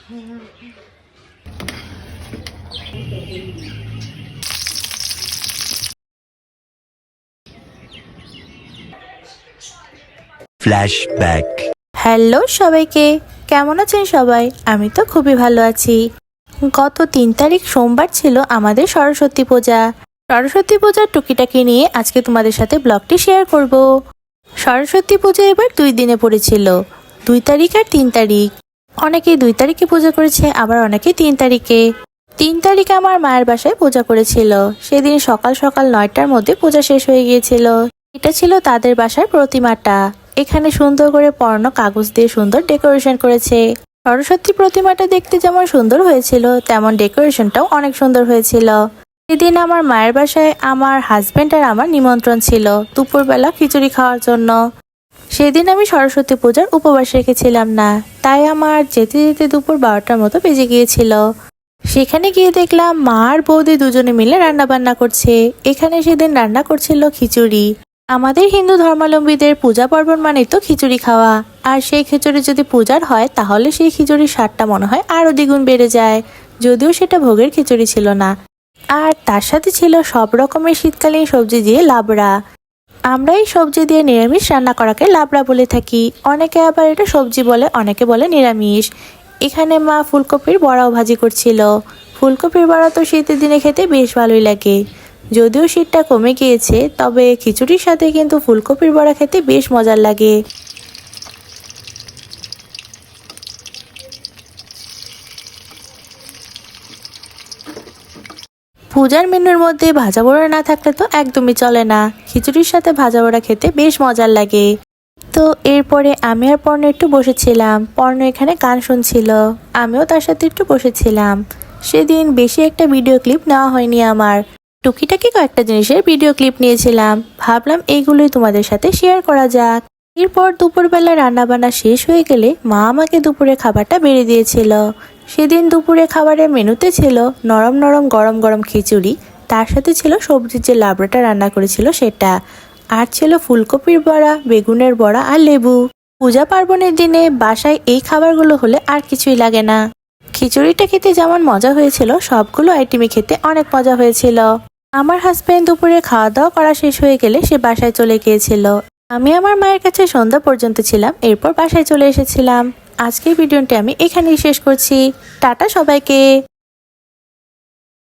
Flashback. Hello সবাইকে, কেমন আছেন সবাই? আমি তো খুবই ভালো আছি। গত 3 তারিখ সোমবার ছিল আমাদের সরস্বতী পূজা। সরস্বতী পূজার টুকিটাকি নিয়ে আজকে তোমাদের সাথে ব্লগটি শেয়ার করব। সরস্বতী পূজা এবার 2 দিনে পড়েছিল, 2 তারিখ আর 3 তারিখ। অনেকেই 2 তারিখে পূজা করেছে, আবার অনেকে 3 তারিখে। 3 তারিখে আমার মায়ের বাসায় পূজা করেছিল। সেদিন সকাল সকাল 9টার মধ্যে পূজা শেষ হয়ে গিয়েছিল। এটা ছিল তাদের বাসার প্রতিমাটা। এখানে সুন্দর করে পরানো কাগজ দিয়ে সুন্দর ডেকোরেশন করেছে। সরস্বতী প্রতিমাটা দেখতে যেমন সুন্দর হয়েছিল, তেমন ডেকোরেশনটাও অনেক সুন্দর হয়েছিল। সেদিন আমার মায়ের বাসায় আমার হাজবেন্ড আর আমার নিমন্ত্রণ ছিল দুপুরবেলা খিচুড়ি খাওয়ার জন্য। সেদিন আমি সরস্বতী পূজার উপবাস রেখেছিলাম না, তাই আমার যেতে যেতে দুপুর 12টার মতো বেজে গিয়েছিল। সেখানে গিয়ে দেখলাম মা আর বৌদি দুজনে মিলে রান্না বান্না করছে। এখানে সেদিন রান্না করছিল খিচুড়ি। আমাদের হিন্দু ধর্মাবলম্বীদের পূজা পার্বণ মানেই তো খিচুড়ি খাওয়া, আর সেই খিচুড়ি যদি পূজার হয় তাহলে সেই খিচুড়ির স্বাদটা মনে হয় আরো দ্বিগুণ বেড়ে যায়। যদিও সেটা ভোগের খিচুড়ি ছিল না, আর তার সাথে ছিল সব রকমের শীতকালীন সবজি দিয়ে লাবড়া। আমরা এই সবজি দিয়ে নিরামিষ রান্না করাকে লাবড়া বলে থাকি। অনেকে আবার এটা সবজি বলে, অনেকে বলে নিরামিষ। এখানে মা ফুলকপির বড়াও ভাজি করছিল। ফুলকপির বড়া তো শীতের দিনে খেতে বেশ ভালোই লাগে। যদিও শীতটা কমে গিয়েছে, তবে খিচুড়ির সাথে কিন্তু ফুলকপির বড়া খেতে বেশ মজার লাগে। পূজার মেনুর মধ্যে ভাজা বড়া না থাকলে তো একদমই চলে না। খিচুড়ির সাথে ভাজা বড়া খেতে বেশ মজার লাগে। তো এরপরে আমি আর পর্ণ একটু বসেছিলাম। পর্ণ এখানে গান শুনছিল, আমিও তার সাথে একটু বসেছিলাম। সেদিন বেশি একটা ভিডিও ক্লিপ নেওয়া হয়নি আমার, টুকিটাকি কয়েকটা জিনিসের ভিডিও ক্লিপ নিয়েছিলাম। ভাবলাম এইগুলোই তোমাদের সাথে শেয়ার করা যাক। এরপর দুপুরবেলা রান্নাবান্না শেষ হয়ে গেলে মা আমাকে দুপুরে খাবারটা বেড়ে দিয়েছিল। সেদিন দুপুরে খাবারের মেনুতে ছিল নরম নরম গরম গরম খিচুড়ি, তার সাথে ছিল সবজির যে লাবড়াটা রান্না করেছিল সেটা, আর ছিল ফুলকপির বড়া, বেগুনের বড়া আর লেবু। পূজা পার্বণের দিনে বাসায় এই খাবারগুলো হলে আর কিছুই লাগে না। খিচুড়িটা খেতে যেমন মজা হয়েছিল, সবগুলো আইটেমই খেতে অনেক মজা হয়েছিল। আমার হাজবেন্ড দুপুরে খাওয়া দাওয়া করা শেষ হয়ে গেলে সে বাসায় চলে গিয়েছিল। আমি আমার মায়ের কাছে সন্ধ্যা পর্যন্ত ছিলাম, এরপর বাসায় চলে এসেছিলাম। আজকের ভিডিওটি আমি এখানেই শেষ করছি। টাটা সবাইকে।